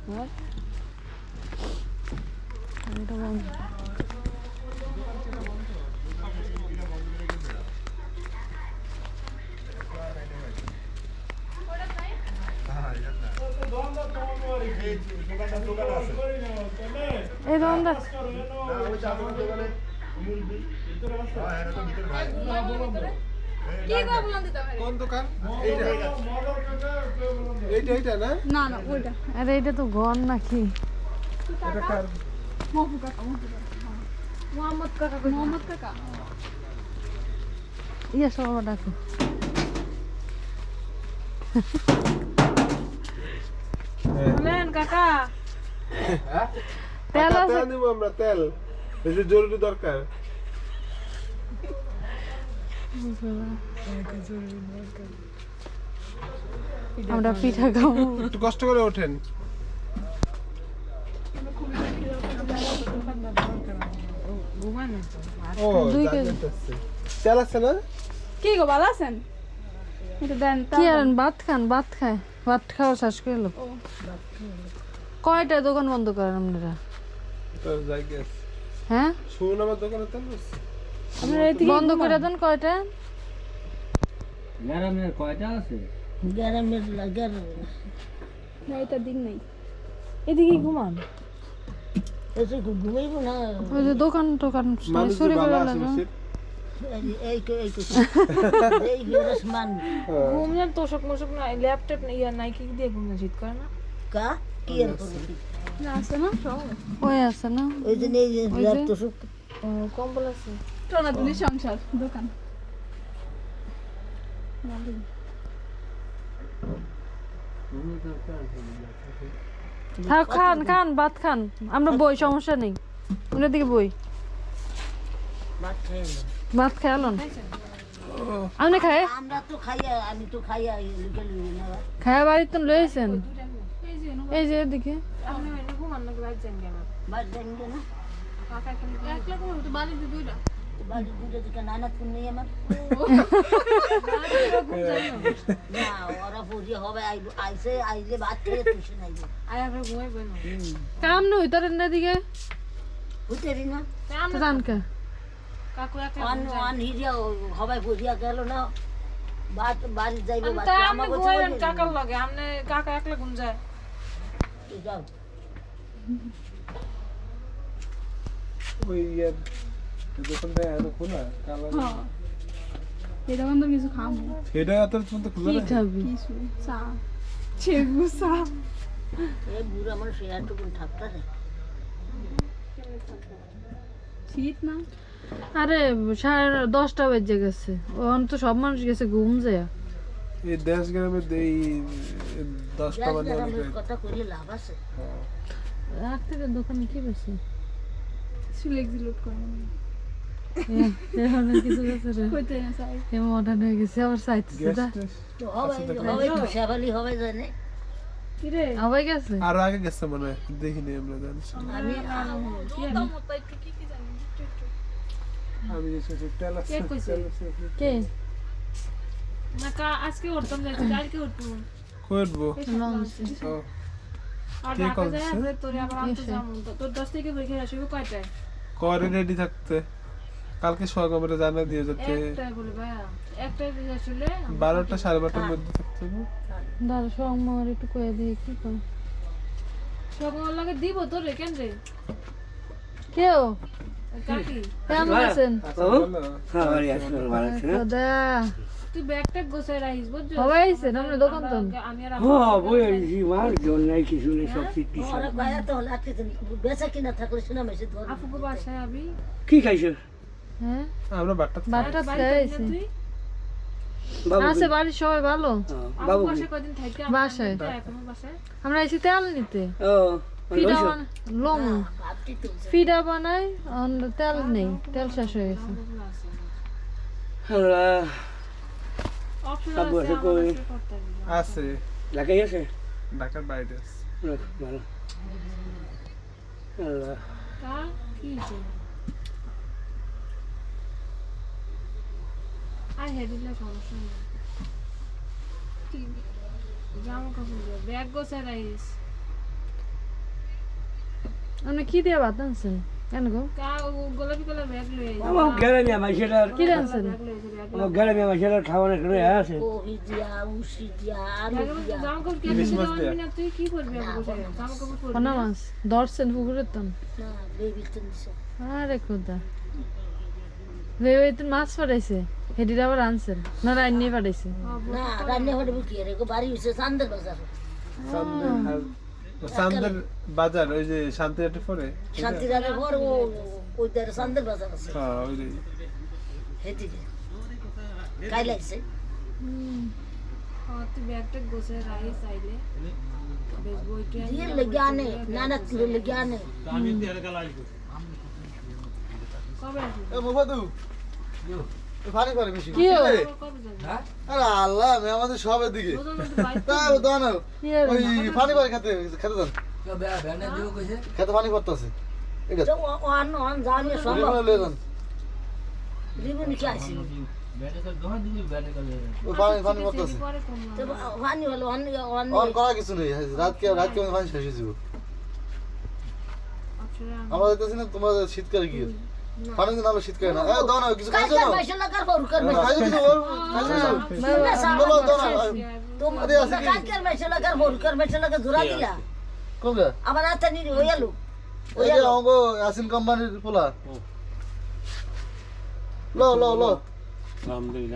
আর এটা বন্ধ। এই দোকানটা কোন দোকান? এইটা না? না না ওইটা। আরে এটা তো ঘর নাকি? এটা কার? মোহাম্মদ কাকা। মোহাম্মদ কাকা। ইয়া সবাই ডাকো। বলেন কাকা। হ্যাঁ? তেল আছে? তেল নিব আমরা, তেল। এই যে জরুরি দরকার। আমরা পিঠা খাবো। একটু কষ্ট করে ওঠেন। ও, দুই কেজি। জানতেছে। তেল আছে না? কি গো ভালো আছেন? এটা দেন কি আর ভাত খান? ভাত খায়, ভাত খাওয়া শেষ করে এলো। কয়টা দোকান বন্ধ করেন আপনারা? তোর জায়গা আছে। হ্যাঁ শুনুন আমার দোকানে তেল আছে। আপনারা এদিকে বন্ধ করে দেন। কয়টা? গ্রামের কয়টা আছে? না এটা দিন নাই। এদিকে ঘুমান। ওই যে দোকান টোকান মানুষ যে চুরি করে ভালো আছে লাগলো। বেশি। ঘুম যান তোষক মোষক নাই, ল্যাপটপ নাই, ইয়া নাই, কি দিয়ে ঘুম না, শীত করে না? না আছে না সব। ওই আছে না? ওই যে ও, কম্বল আছে। টোনাতুলি সংসার দোকান। থাক, খান খান, ভাত খান। আমরা বই, সমস্যা নেই। ওনার দিকে বই। ভাত খাই আলোন। আপনি খায়? খায়া বাড়িতে তো লয়েছেন। এই যে এদিকে। আপনি এনে ঘুমান নাকি বাইরে যান কেন? কাকা এখানে একলা ঘুমান তো বাড়িতে দুইটা। আয় আমরা ঘুমাইবো না। কাম নই তোর এদিকে। তো জান কে? কাকু একলা আমি ঘুমাইবেন কাকার লগে, আপনি কাকা একলা ঘুম যায়। ওই ইয়ার দোকানটা এত খোলা, কালা না। এই দোকান তো কিছু খাবো। সেটা এত পর্যন্ত খোলা কি না। খাবি? কিছু চা ছেগু চা। শীত না আরে 10:30 বেজে গেছে। ওখান তো সব মানুষ গেছে ঘুম যায়। এই দেশ গ্রামে এই 10টা মানে অনেক রাখতে দে, দোকানে কি বেশি সিলেক্ট দিলট করে এখন কিছু গেছে রে। কইতে না চাই। মডার্ন হয়ে গেছে আবার চাইতেছে গ্যাস না। টেস কি রে আবার গেছে। আরো আগে গেছে মনে হয়, দেখিনি আমরা জানি। আমি যে ছোট তেল আছে, কে কইছে? তেল আছে। কে? না কা আজকে উঠতাম যাইতে, কালকে উঠবো। করবো। ও, আর কে ঢাকা কইছে? যায় আমরা তোরে আবার আনতে যাবো। তোর 10 থেকে পরীক্ষা আসবে কয়টায়? করে রেডি থাকতে। কালকে সকালে জানা দিয়ে যেতে একটাই বলে ভাইয়া, একটাই দিয়ে আসলে 12টা 12:30টার মধ্যে থাকতে হবে। দাঁড়া সময় একটু কয়ে দিয়ে কি কর। সব লাগে দিব তোরে কেন রে? কেউ কাকি কেমন আছেন? ভালো? হ্যাঁ, বাড়ি আসলে ভালো আছে না? দাদা তুই ব্যাগটা গোছায় রাখিস বুঝছো? সবাই আইছেন আপনার দোকান তো? আমি আর হ্যাঁ, বই আনছি, মার জন নাই, কিছু নেই, সব ফিটকি সব। আপুকে বাসায় আবি। কি খাইছো? হ্যাঁ আমরা বাট্টা বাট্টা বাড়িতে খাইছি। তুই বাবু আছে বাড়ির সবাই ভালো? হ্যাঁ, আপু বাবু বাসায় কয়দিন থাকি? বাসায়। এখনো বাসায়? আমরা এসে তেল নিতে। ও, ফিডা লইছো? লং ফিডা বানাই, তেল নেই, তেল শেষ হয়ে গেছে। আল্লাহ, অপশন আব্বু আছে আছে কই? আমাদের করতে হবে। আছে, ঢাকায় আছে? ঢাকার বাইরে আছে। যাক, ভালো। আল্লাহ, কা কি হইছে? আর হেডিলে সমস্যা নেই। কি জামা কাপড় দিয়ে ব্যাগ গোছায় রাখিস। আপনি কি দিয়ে ভাত আনছেন কেন গো গোলাপি কালার ব্যাগ লয়ে আমার গ্রামে আমার সেটা কি আনছেন আমার গ্রামে আমার সেটা খাওয়ানোর করে আছে জামা কাপড় কেটে দিলাম না তুই কি করবি আমি বসে জামা কাপড় পরবি কোনা মাছ ধরছেন পুকুরের তন আরে খোদা ভেবে তো মাছ পাঠাইছে হেডির আবার আনছেন না রান্নি পাঠাইছে চান্দের বাজার ওই যে শান্তিহাটের পরে হ্যাঁ ওই যে তুই ব্যাগটা গোছে রাইস আইলে বেশ বইটা কবে আসবি পানি করে বেশি কি হলো? কবে যাবি আরে আল্লাহ আমি আমাদের সবের দিকে ওজন তো বাইক তাই দাও না কি হলো? ওই পানি করে খেতে খেতে দেন খেতে পানি পড়তেছে এটা লয়ে যান ওই পানি পড়তেছে পরে কম অন করা কিছু নেই রাতকে পানি শেষ হয়ে যাবো অপশনে আমরা দেখতেছি না তোমরা শীতকালে কি পানি দিন আলো শীতকালে না দাও না কিছু খাইছো না খাইছো কিছু ওর কোনটা আবার হাতে নিয়ে হয়ে গেল ওই যে অঙ্গ ইয়াসিন কোম্পানির পোলা লো লো লো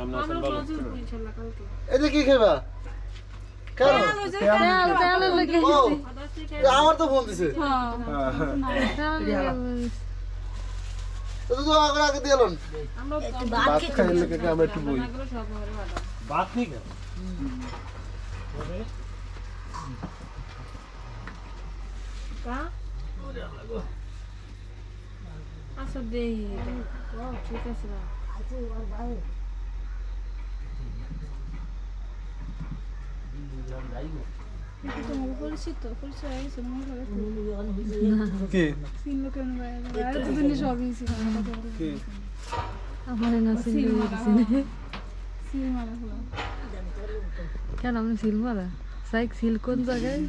আমরা প্রচুর ইনশাআল্লাহ কালকে এই যে কি খাইবা কেন তেল লেগে ও আমার তো ফোন দিছে তো তো আগে আগে দিলাম আমরা ভাত খাইলে কে আমরা একটু বই এগুলো সব ঘরে ভাড়া ভাত নেই কা আচ্ছা দেই ঠিক আছে না পরিচিত পরিচয় হয়েছে কি তিন লোকের দুদিনে সবই ছিল কি আমার না সিল কেন আপনি সিল মারা সাইক সিল কোন জায়গায়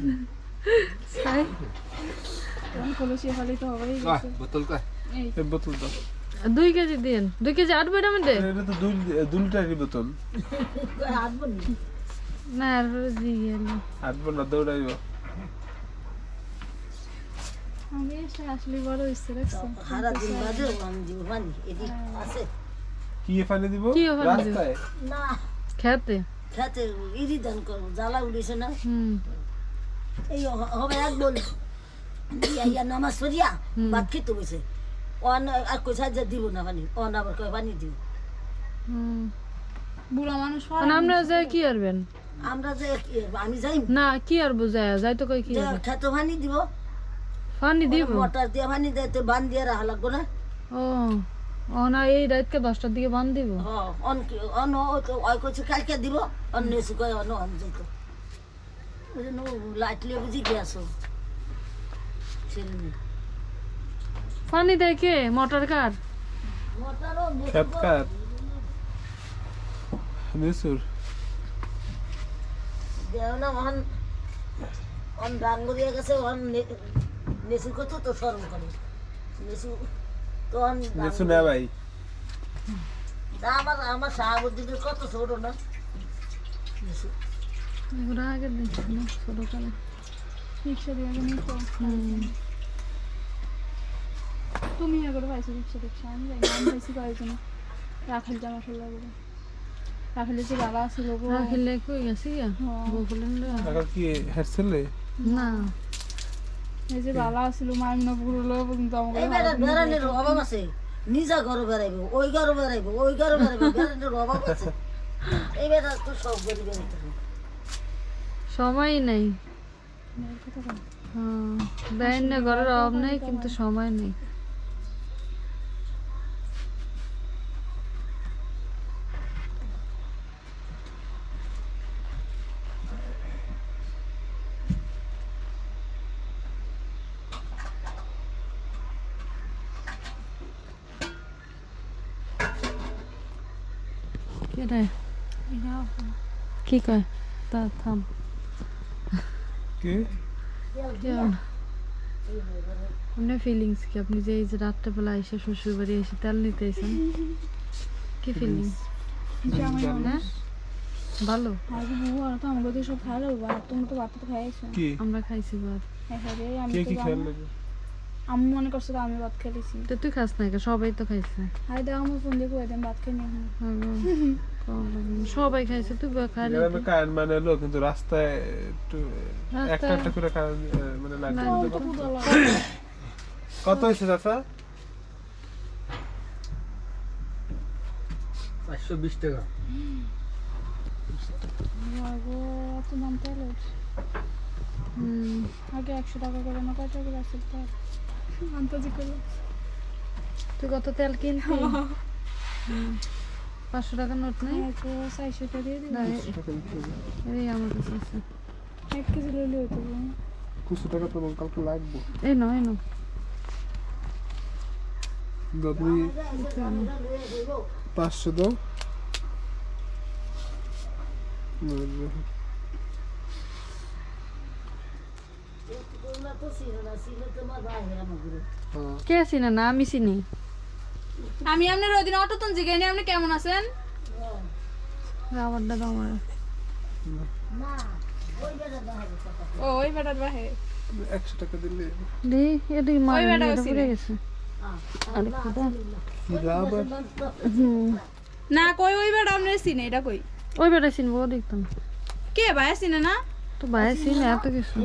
সাইক কলসি খালি তো হবেই বোতল কয় এই বোতল দাও 2 কেজি দিন 2 কেজি 8 বেটা মধ্যে এটা তো 2 লিটারের বোতল না আর দিয়ে আটবো না দৌড়াইব আমি আসলে বড় ইচ্ছে রাখছি সারাদিন বাজে পানি এদিক আছে কি পানি দিব কি পানি দিব? রাস্তায় না খেতে খেতে ইরি দান করবো জ্বালা উঠেছে না হুম এই হবে এক বল ইয়া নামাজ পড়িয়া ভাত খেতে বসে অন আর কই সাহায্য দিব না পানি অন আবার কয় পানি দিব হুম বুড়া মানুষ মানে আমরা যাই কি করবেন আমরা যে আমি যাই না কি আর বুঝায় যাই তো কই কি যে করবেন? খেতে পানি দিব পানি দিব মোটর দিয়ে পানি দেয় তো বান দিয়ে রাখা লাগবো না ও ও না এই রাতকে 10টার দিকে বান দিব অন অন ওই কইছে কালকে দিব অন্য এসে কয় অন অন যাইত ওই জন্য লাইট লিয়ে বুঝি গেছো ছেলে মেয়ে পানি দেয় কে মোটর কার মোটরও খেত কার নিসুর দেও না অন অন ডাঙ্গরিয়া গেছে অন নেসু কত তো শরম করে নেসু তো অন নিসু না ভাই আমার আমার শাহাবুদ্দিনের কত ছোট না নেসু এগুলো আগে দেখছি না ছোটকালে রিক্সা দিয়ে আগে নিয়ে তুমি এগুলো পাইছো রিক্সা আমি যাই আমি পাইছি কয়েকজন রাখাল জামা খেলা বলে রাখালে যে বাবা ছিল গো রাখিলে কই গেছি গা বকুলেন এখন কি হেডছেলে না এই যে বালা ছিল মাইমনা পুরো কিন্তু আমাকে এই বেড়ানোর অভাব আছে নিজা ঘরে বেড়াইবো ওই ঘরে বেড়াইবো ওই ঘরে বেড়াইবো বেড়ানোর অভাব আছে এই বেড়া তো সব গরিব বেড়াইতে সময় নেই হ্যাঁ দেন না ঘরের অভাব নেই কিন্তু সময় নেই রে কি কয় তা থাম কি কেন আপনার ফিলিংস কি? আপনি যে এই যে রাত্রেবেলা এসে শ্বশুর বাড়ি এসে তেল নিতে এসেন, কি ফিলিংস? হ্যাঁ ভালো। আগে বউ আর তো আমাকে তো সব খাইলো, আর তুমি তো ভাত তো খাইছো। কি আমরা খাইছি ভাত। হ্যাঁ রে, আমি কে তো কি খেয়াল লাগে আমি মনে করছি আমি ভাত খেয়েছি। তো তুই খাস না, সবাই তো খাইছে। আরে দেখো আমার ফোন দিয়ে কই দেন ভাত খেয়ে নিয়ে সবাই খাইছে, তুই খাইলি। গ্রামে কারেন্ট মানে এলো কিন্তু রাস্তায় একটু একটা একটা করে কারেন্ট মানে লাগবে। কত হয়েছে চাচা? 420 টাকা। এত দাম তাহলে আগে 100 টাকা করে না কয় টাকা করে আসছে তার আন্তাজি করে। তুই কত তেল কিনতি? 500 টাকার নোট নাই? 400 টাকা দিয়ে দিবি। এই আমার কাছে আছে। 1 কেজি লইলে হইতো। কিছু টাকা তো কালকে লাগবে। এই নাও, এই নাও। দাদি 500 দাও। কে চিনে না? আমি চিনি। আমি আপনার ওই দিন অটোতন জিজ্ঞাসা নিয়ে আপনি কেমন আছেন? খাবারটা দাও আমার। ও ওই বেটার বাহে 100 টাকা দিলে দি এদিকে মার ওই বেটা এটা চিনে। পড়ে গেছে। আরে খোদা। কি লাভ? না কই ওই বেটা আপনার চিনে এটা কই? ওই বেটা চিনবো দেখতাম। কে ভাই চিনে না? তো ভাই চিনে এত কিছু।